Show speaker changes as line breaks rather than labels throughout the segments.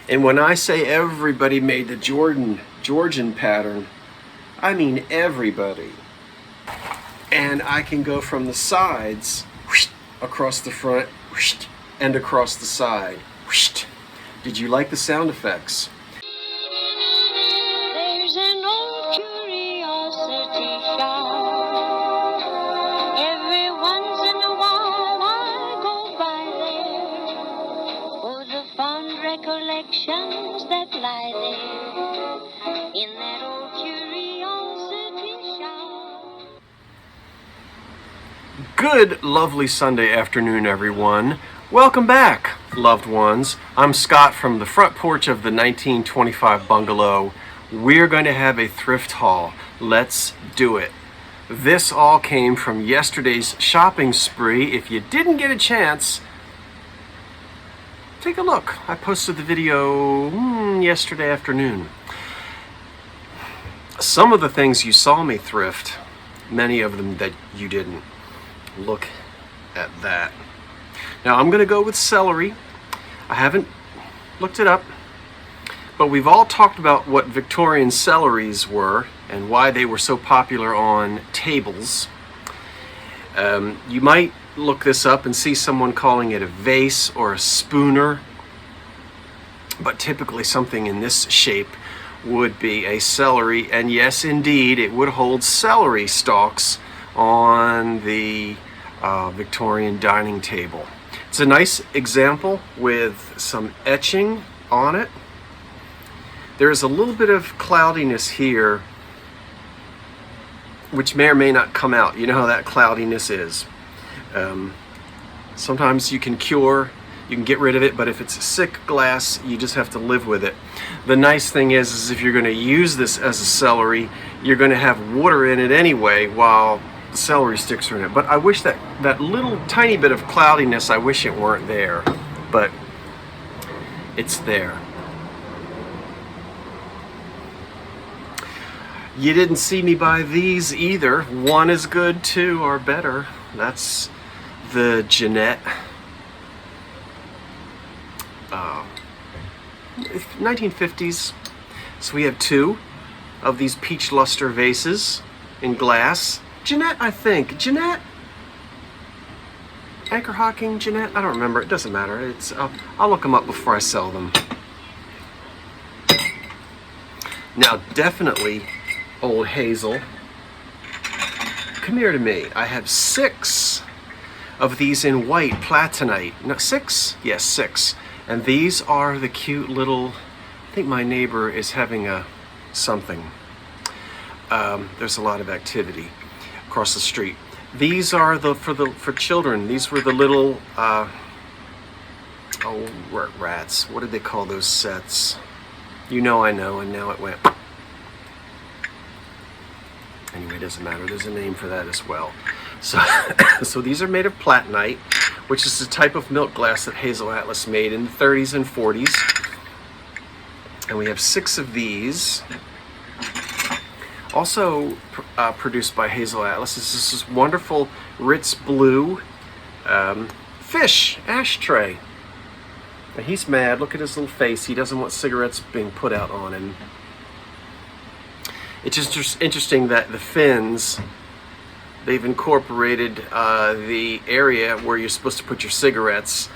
And when I say everybody made the Georgian pattern, I mean everybody. And I can go from the sides, across the front, and across the side. Did you like the sound effects?
There's an old curiosity shop. Every once in a while I go by there for the fond recollections that lie there in that old curiosity shop.
Good, lovely Sunday afternoon, everyone. Welcome back, loved ones. I'm Scott from the front porch of the 1925 bungalow. We're going to have a thrift haul. Let's do it. This all came from yesterday's shopping spree. If you didn't get a chance, take a look. I posted the video yesterday afternoon. Some of the things you saw me thrift, many of them that you didn't. Look at that. Now I'm going to go with celery. I haven't looked it up, but we've all talked about what Victorian celeries were and why they were so popular on tables. You might look this up and see someone calling it a vase or a spooner, but typically something in this shape would be a celery, and yes, indeed, it would hold celery stalks on the Victorian dining table. It's a nice example with some etching on it. There's a little bit of cloudiness here, which may or may not come out. You know how that cloudiness is. Sometimes you can get rid of it, but if it's sick glass, you just have to live with it. The nice thing is if you're going to use this as a celery, you're going to have water in it anyway while the celery sticks are in it. But I wish that little tiny bit of cloudiness, I wish it weren't there, but it's there. You didn't see me buy these either. One is good, two are better. That's the Jeanette 1950s. So we have two of these peach luster vases in glass. Jeanette, I think. Jeanette? Anchor Hocking, Jeanette? I don't remember. It doesn't matter. I'll look them up before I sell them. Now, definitely Old Hazel. Come here to me. I have 6 of these in white platinite. No, 6? Yes, 6. And these are the cute little, I think my neighbor is having something. There's a lot of activity across the street. These are for children. These were the little rats. What did they call those sets? You know I know, and now it went. Anyway, it doesn't matter. There's a name for that as well. So these are made of platinite, which is the type of milk glass that Hazel Atlas made in the 30s and 40s. And we have 6 of these. Also produced by Hazel Atlas is this wonderful Ritz blue fish ashtray. And he's mad. Look at his little face. He doesn't want cigarettes being put out on him. It's just interesting that the fins, they've incorporated the area where you're supposed to put your cigarettes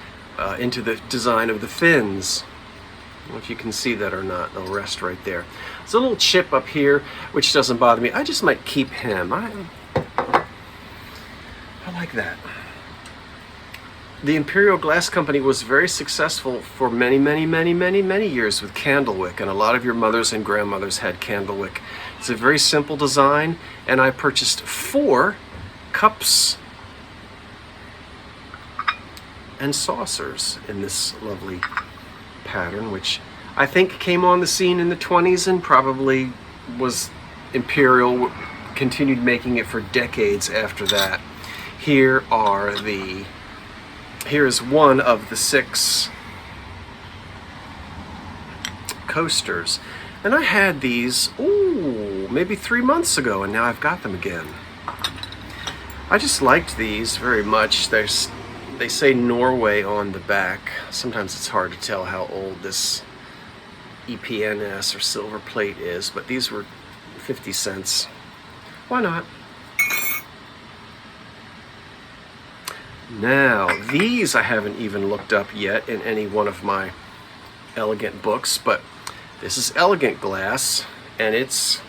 into the design of the fins. I don't know if you can see that or not. They'll rest right there. There's a little chip up here, which doesn't bother me. I just might keep him. I like that. The Imperial Glass Company was very successful for many, many, many, many, many years with candlewick, and a lot of your mothers and grandmothers had candlewick. It's a very simple design, and I purchased 4 cups and saucers in this lovely pattern, which I think came on the scene in the 20s and probably was Imperial, continued making it for decades after that. Here is one of the 6 coasters. And I had these, maybe 3 months ago, and now I've got them again. I just liked these very much. They say Norway on the back. Sometimes it's hard to tell how old this EPNS or silver plate is, but these were 50 cents. Why not? Now, these I haven't even looked up yet in any one of my elegant books, but this is elegant glass, and it's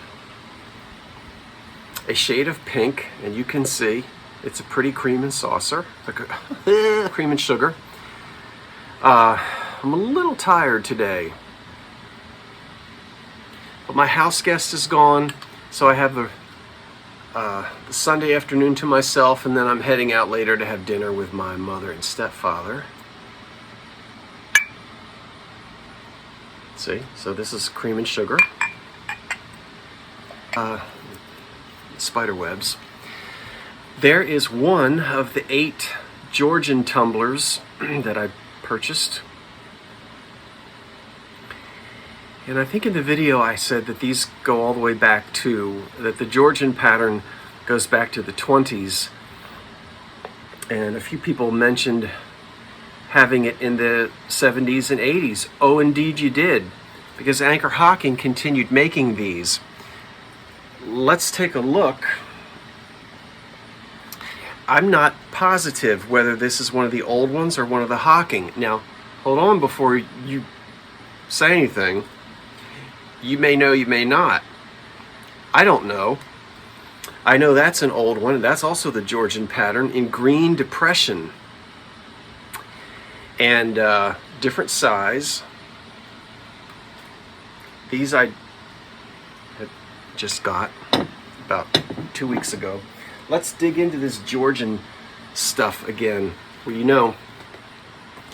a shade of pink, and you can see it's a pretty cream and saucer, cream and sugar. I'm a little tired today, but my house guest is gone, so I have the Sunday afternoon to myself, and then I'm heading out later to have dinner with my mother and stepfather. See, so this is cream and sugar. Spider webs. There is one of the 8 Georgian tumblers that I purchased. And I think in the video I said that these go all the way back to, that the Georgian pattern goes back to the 20s. And a few people mentioned having it in the 70s and 80s. Oh, indeed you did, because Anchor Hocking continued making these. Let's take a look. I'm not positive whether this is one of the old ones or one of the Hocking. Now, hold on before you say anything. You may know, you may not. I don't know. I know that's an old one. That's also the Georgian pattern in green depression. And different size. These I had just got about 2 weeks ago. Let's dig into this Georgian stuff again. Well, you know,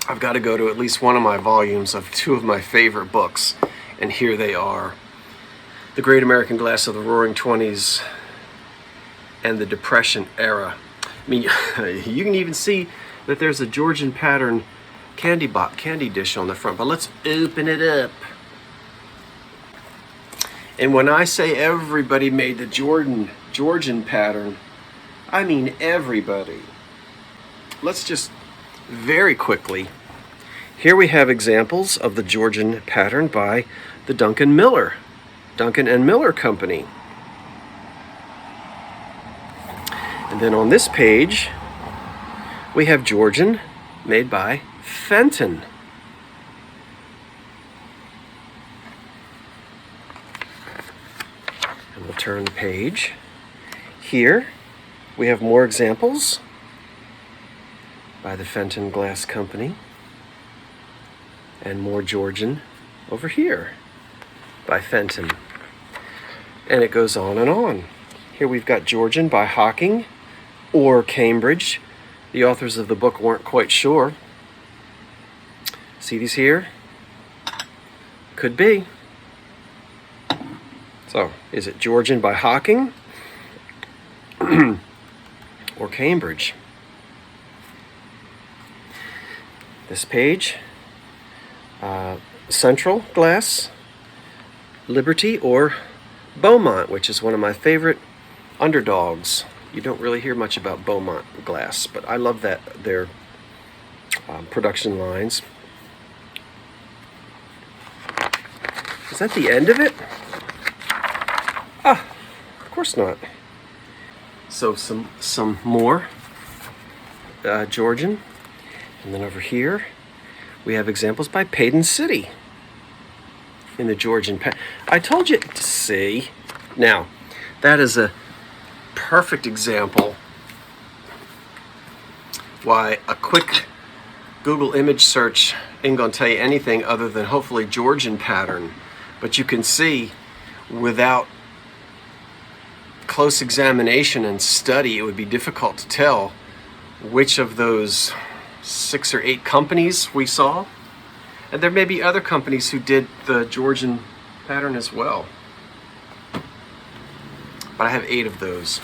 I've got to go to at least one of my volumes of 2 of my favorite books, and here they are. The Great American Glass of the Roaring '20s and the Depression era. I mean, you can even see that there's a Georgian pattern candy dish on the front, but let's open it up. And when I say everybody made the Georgian pattern, I mean everybody. Let's just very quickly, here we have examples of the Georgian pattern by the Duncan and Miller Company. And then on this page, we have Georgian made by Fenton. And we'll turn the page. Here, we have more examples by the Fenton Glass Company. And more Georgian over here by Fenton. And it goes on and on. Here we've got Georgian by Hocking or Cambridge. The authors of the book weren't quite sure. See these here? Could be. So, is it Georgian by Hocking or Cambridge? This page, Central Glass, Liberty, or Beaumont, which is one of my favorite underdogs. You don't really hear much about Beaumont glass, but I love that their production lines. Is that the end of it? Ah, of course not. So some more Georgian, and then over here we have examples by Payton City in the Georgian pattern. I told you to see. Now, that is a perfect example why a quick Google image search ain't gonna tell you anything other than hopefully Georgian pattern. But you can see without close examination and study, it would be difficult to tell which of those 6 or 8 companies we saw. And there may be other companies who did the Georgian pattern as well. But I have 8 of those.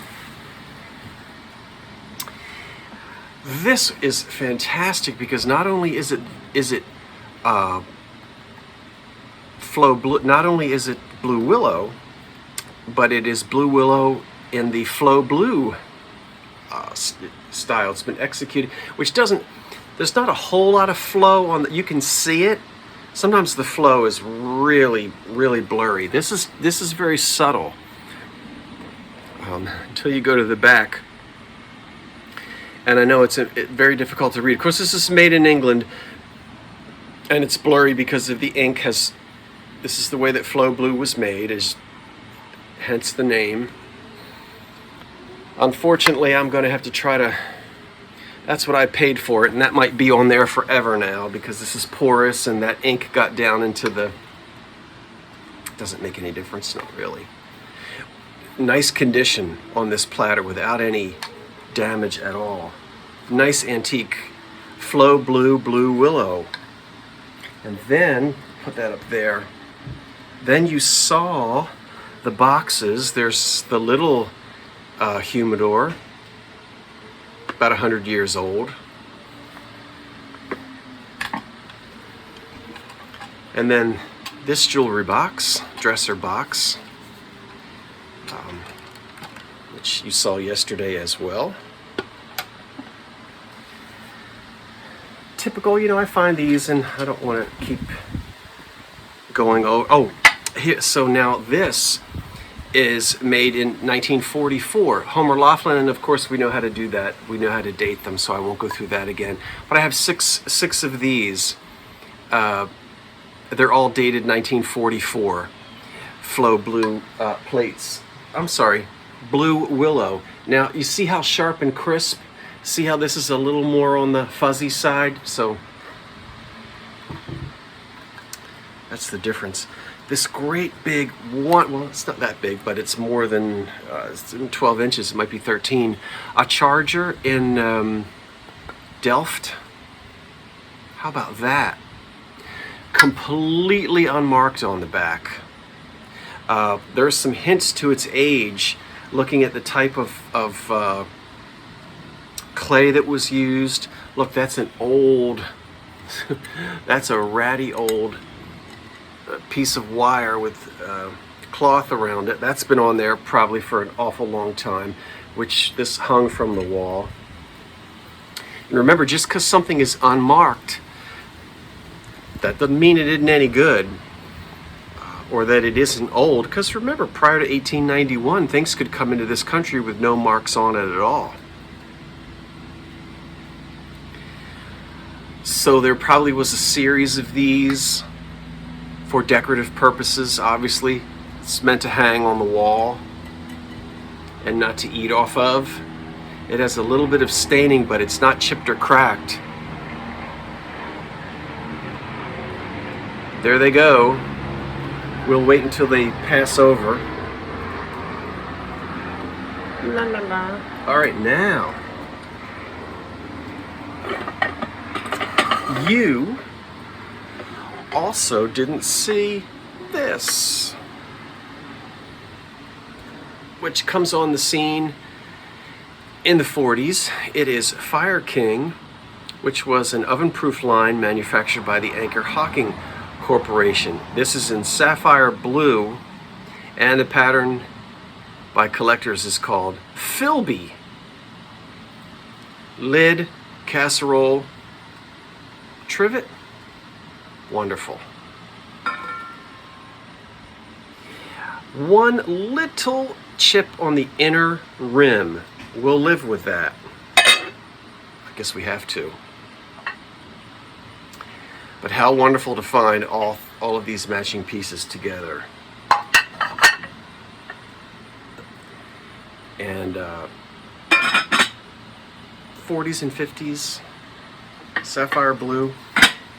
This is fantastic because not only is it Flow Blue, not only is it Blue Willow, but it is Blue Willow in the Flow Blue style. It's been executed, which doesn't. There's not a whole lot of flow on. You can see it, Sometimes the flow is really, really blurry. This is very subtle until you go to the back. And I know it's very difficult to read. Of course, this is made in England, and it's blurry because of the ink has. This is the way that Flow Blue was made, is hence the name. Unfortunately, I'm going to have to try to. That's what I paid for it, and that might be on there forever now because this is porous and that ink got down into the. Doesn't make any difference, not really. Nice condition on this platter without any damage at all. Nice antique Flow Blue Blue Willow. And then, put that up there. Then you saw the boxes. There's the little humidor, about 100 years old. And then this jewelry box, dresser box, which you saw yesterday as well. Typical, I find these, and I don't want to keep going over. Oh, here, so now this is made in 1944. Homer Laughlin, and of course we know how to do that. We know how to date them, so I won't go through that again. But I have six of these. They're all dated 1944. Flow Blue plates. I'm sorry, Blue Willow. Now you see how sharp and crisp. See how this is a little more on the fuzzy side? So that's the difference. This great big one, well, it's not that big, but it's more than it's 12 inches. It might be 13. A charger in Delft. How about that? Completely unmarked on the back. There's some hints to its age, looking at the type of clay that was used. Look, that's an old, that's a ratty old piece of wire with cloth around it. That's been on there probably for an awful long time, which this hung from the wall. And remember, just because something is unmarked, that doesn't mean it isn't any good, or that it isn't old, because remember, prior to 1891, things could come into this country with no marks on it at all. So there probably was a series of these for decorative purposes. Obviously, it's meant to hang on the wall and not to eat off of. It has a little bit of staining, but it's not chipped or cracked. There they go. We'll wait until they pass over. La la la. All right, now you also didn't see this, which comes on the scene in the 40s. It is Fire King, which was an oven-proof line manufactured by the Anchor Hocking Corporation. This is in sapphire blue, and the pattern by collectors is called Philby. Lid, casserole, trivet, wonderful. One little chip on the inner rim. We'll live with that. I guess we have to. But how wonderful to find all of these matching pieces together. And 40s and 50s, sapphire blue.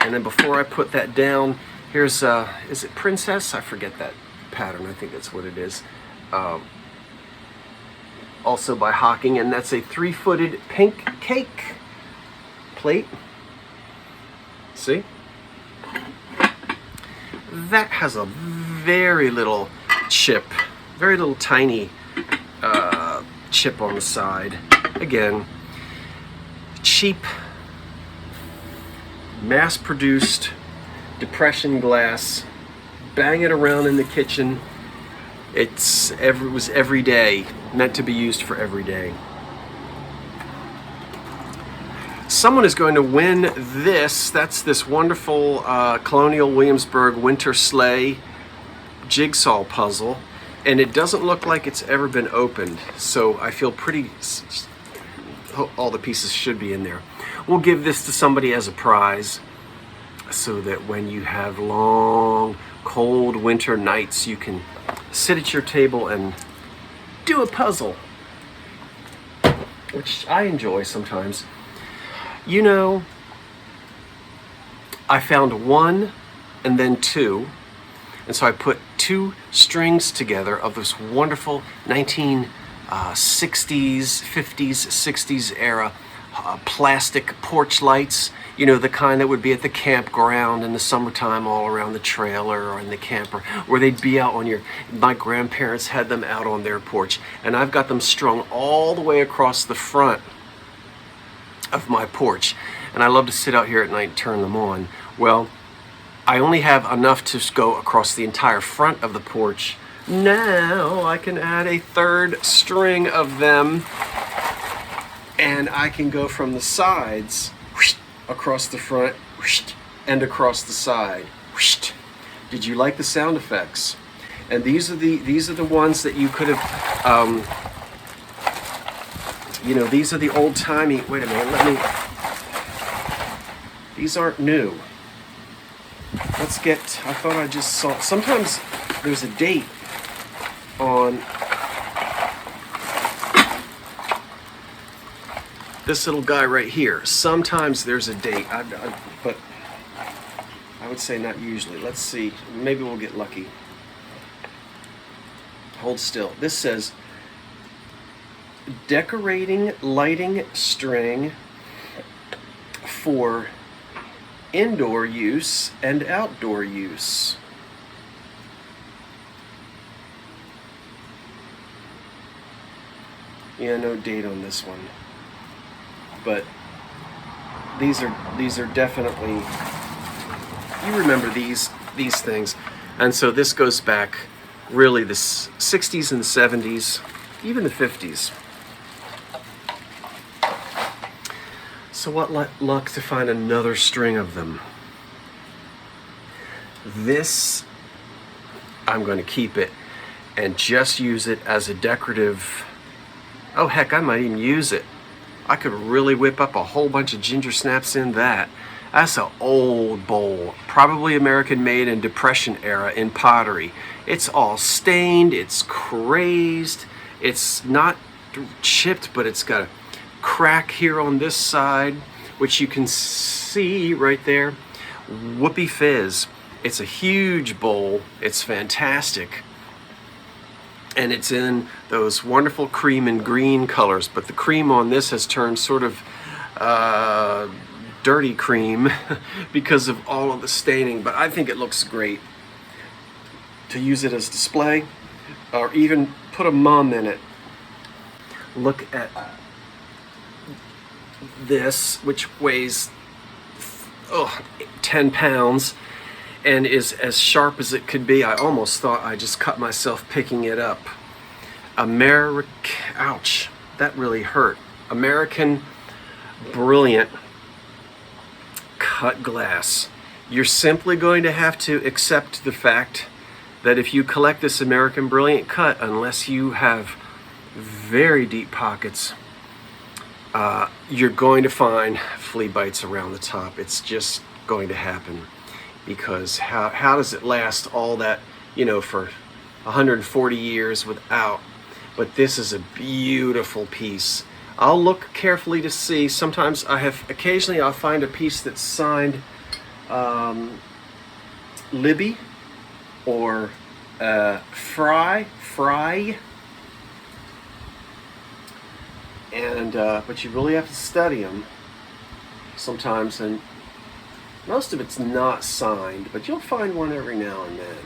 And then before I put that down, here's, is it Princess? I forget that pattern. I think that's what it is. Also by Hocking, and that's a 3-footed pink cake plate. See? That has a very little chip, very little tiny chip on the side. Again, cheap, mass-produced depression glass. Bang it around in the kitchen. It was every day, meant to be used for every day. someone is going to win this. That's this wonderful Colonial Williamsburg winter sleigh jigsaw puzzle, and it doesn't look like it's ever been opened, so I feel pretty, all the pieces should be in there. We'll give this to somebody as a prize so that when you have long, cold winter nights, you can sit at your table and do a puzzle, which I enjoy sometimes. You know, I found one and then two, and so I put two strings together of this wonderful 1960s, 50s, 60s era plastic porch lights. You know, the kind that would be at the campground in the summertime all around the trailer or in the camper, where they'd be out on your, my grandparents had them out on their porch, and I've got them strung all the way across the front of my porch, and I love to sit out here at night and turn them on. Well, I only have enough to go across the entire front of the porch. Now I can add a third string of them, and I can go from the sides across the front and across the side. Did you like the sound effects? And these are the ones that you could have you know, these are the old-timey, wait a minute, these aren't new. Let's get, I thought I just saw, sometimes there's a date on this little guy right here. Sometimes there's a date, but I would say not usually. Let's see, maybe we'll get lucky. Hold still. This says, decorating lighting string for indoor use and outdoor use. Yeah, no date on this one, but these are definitely, you remember these things. And so this goes back really the 60s and the 70s, even the 50s. So what luck to find another string of them. This, I'm going to keep it and just use it as a decorative. Oh heck, I might even use it. I could really whip up a whole bunch of ginger snaps in that. That's an old bowl, probably American made in Depression era in pottery. It's all stained, it's crazed, it's not chipped, but it's got a crack here on this side, which you can see right there. Whoopie fizz. It's a huge bowl. It's fantastic. And it's in those wonderful cream and green colors, but the cream on this has turned sort of dirty cream because of all of the staining, but I think it looks great to use it as display or even put a mum in it. Look at this, which weighs 10 pounds and is as sharp as it could be. I almost thought I just cut myself picking it up. Ouch, that really hurt. American Brilliant cut glass. You're simply going to have to accept the fact that if you collect this American Brilliant cut, unless you have very deep pockets, you're going to find flea bites around the top. It's just going to happen, because how does it last all that, you know, for 140 years without? But this is a beautiful piece. I'll look carefully to see. Sometimes occasionally I'll find a piece that's signed Libby or Fry, and but you really have to study them sometimes, and most of it's not signed, but you'll find one every now and then.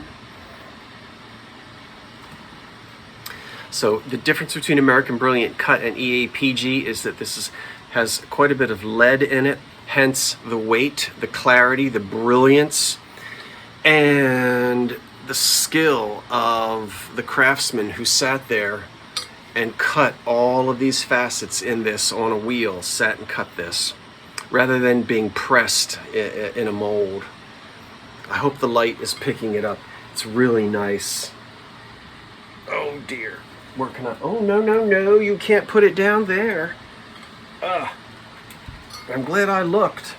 So the difference between American Brilliant Cut and EAPG is that this has quite a bit of lead in it, hence the weight, the clarity, the brilliance, and the skill of the craftsman who sat there and cut all of these facets in this on a wheel, sat and cut this. rather than being pressed in a mold. I hope the light is picking it up. It's really nice. Oh dear. Where can I? Oh, no, no, no. You can't put it down there. I'm glad I looked.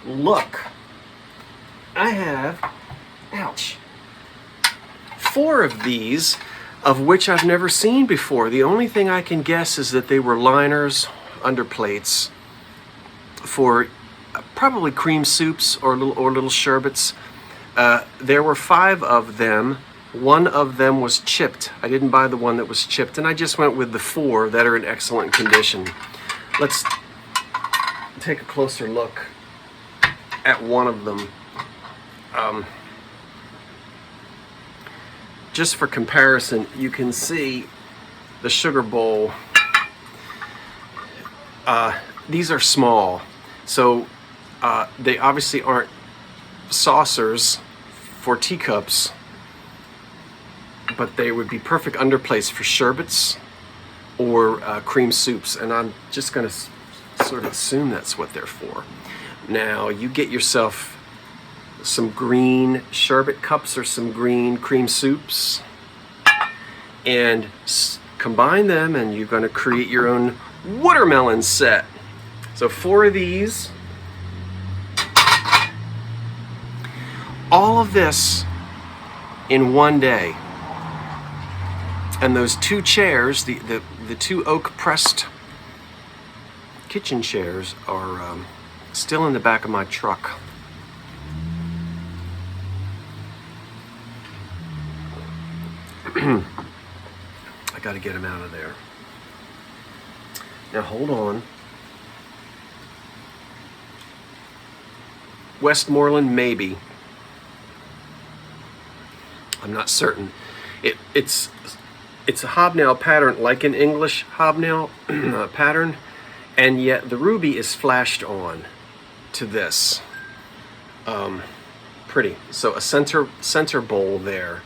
Look. I have, ouch, 4 of these, of which I've never seen before. The only thing I can guess is that they were liners, underplates, for probably cream soups or little sherbets. There were 5 of them. 1 of them was chipped. I didn't buy the one that was chipped, and I just went with the 4 that are in excellent condition. Let's take a closer look at one of them. Just for comparison, you can see the sugar bowl. These are small, so they obviously aren't saucers for teacups, but they would be perfect underplates for sherbets or cream soups, and I'm just going to sort of assume that's what they're for. Now you get yourself some green sherbet cups or some green cream soups and combine them, and you're going to create your own watermelon set. So 4 of these. All of this in one day. And those 2 chairs, the 2 oak pressed kitchen chairs, are still in the back of my truck. I got to get them out of there. Now hold on. Westmoreland, maybe. I'm not certain. It's a hobnail pattern, like an English hobnail pattern, and yet the ruby is flashed on to this. Pretty. So a center bowl there,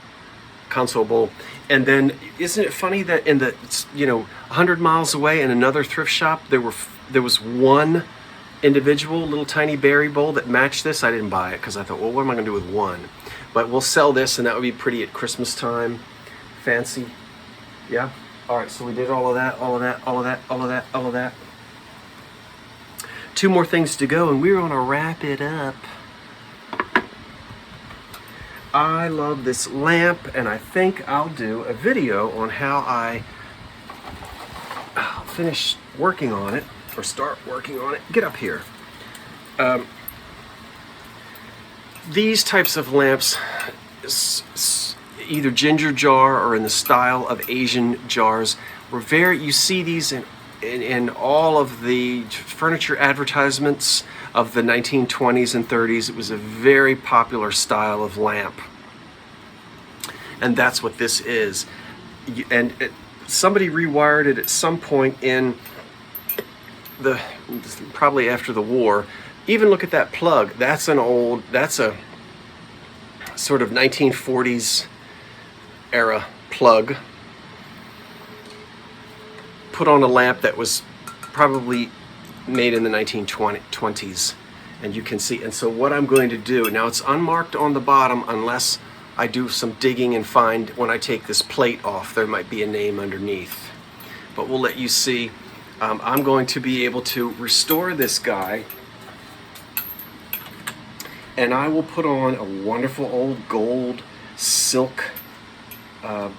console bowl, and then isn't it funny that in the 100 miles away in another thrift shop there was one individual little tiny berry bowl that matched this. I didn't buy it because I thought, well, what am I going to do with one? But we'll sell this, and that would be pretty at Christmas time. Fancy. Yeah? All right, so we did all of that, all of that, all of that, all of that, all of that. 2 more things to go, and we're going to wrap it up. I love this lamp, and I think I'll do a video on how I finish working on it, or start working on it. Get up here. These types of lamps, either ginger jar or in the style of Asian jars, were you see these in all of the furniture advertisements of the 1920s and 30s. It was a very popular style of lamp. And that's what this is. And somebody rewired it at some point in probably after the war. Even look at that plug. That's a sort of 1940s era plug put on a lamp that was probably made in the 1920s, and you can see. And so what I'm going to do now, it's unmarked on the bottom unless I do some digging and find, when I take this plate off, there might be a name underneath, but we'll let you see. I'm going to be able to restore this guy, and I will put on a wonderful old gold silk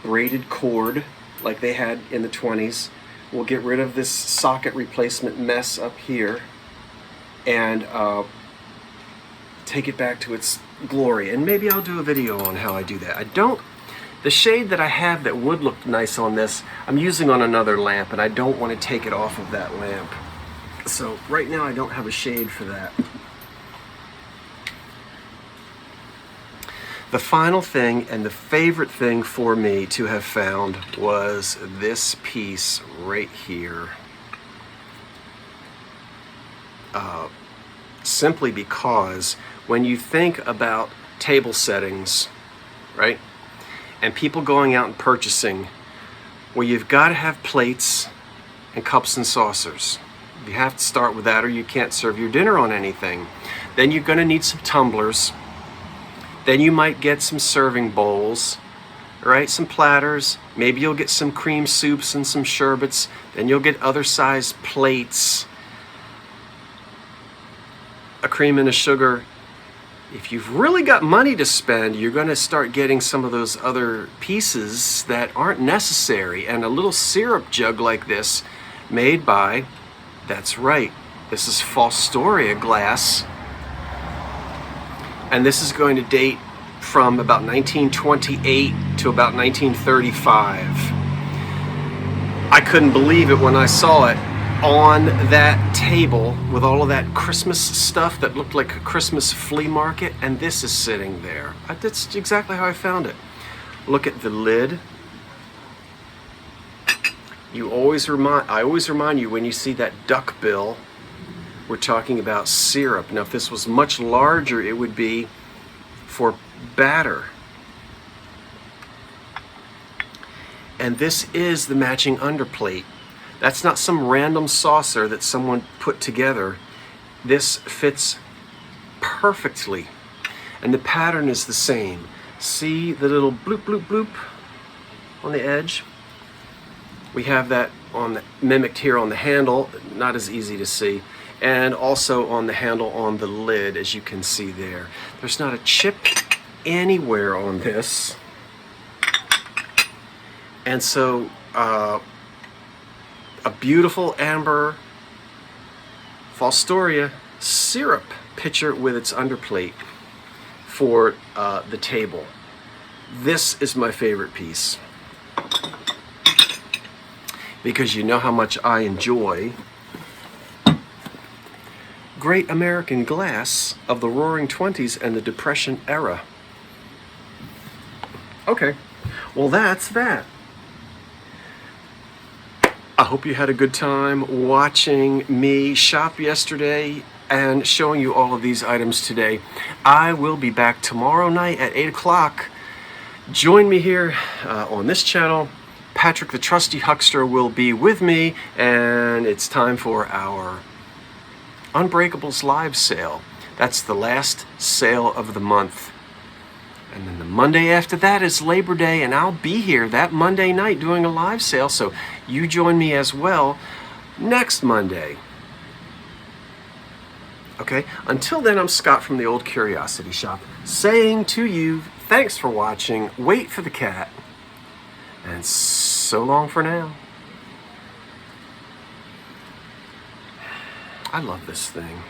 braided cord like they had in the 20s. We'll get rid of this socket replacement mess up here and take it back to its glory. And maybe I'll do a video on how I do that. The shade that I have that would look nice on this, I'm using on another lamp, and I don't want to take it off of that lamp. So right now I don't have a shade for that. The final thing, and the favorite thing for me to have found, was this piece right here. Simply because when you think about table settings, right, and people going out and purchasing, well, you've got to have plates and cups and saucers. You have to start with that or you can't serve your dinner on anything. Then you're going to need some tumblers. Then you might get some serving bowls, right? Some platters. Maybe you'll get some cream soups and some sherbets. Then you'll get other size plates. A cream and a sugar. If you've really got money to spend, you're going to start getting some of those other pieces that aren't necessary. And a little syrup jug like this, made by, that's right, this is Fostoria glass. And this is going to date from about 1928 to about 1935. I couldn't believe it when I saw it on that table with all of that Christmas stuff that looked like a Christmas flea market, and this is sitting there. That's exactly how I found it. Look at the lid. I always remind you when you see that duck bill, we're talking about syrup. Now if this was much larger, it would be for batter. And this is the matching underplate. That's not some random saucer that someone put together. This fits perfectly. And the pattern is the same. See the little bloop, bloop, bloop on the edge? We have that mimicked here on the handle, not as easy to see. And also on the handle on the lid, as you can see there. There's not a chip anywhere on this. And so, a beautiful amber Fostoria syrup pitcher with its underplate for the table. This is my favorite piece because you know how much I enjoy great American glass of the Roaring '20s and the Depression era. Okay, well that's that. I hope you had a good time watching me shop yesterday and showing you all of these items today. I will be back tomorrow night at 8 o'clock. Join me here on this channel. Patrick the Trusty Huckster will be with me, and it's time for our Unbreakables live sale. That's the last sale of the month. And then the Monday after that is Labor Day, and I'll be here that Monday night doing a live sale, so you join me as well next Monday. Okay, until then, I'm Scott from the Old Curiosity Shop, saying to you, thanks for watching, wait for the cat, and so long for now. I love this thing.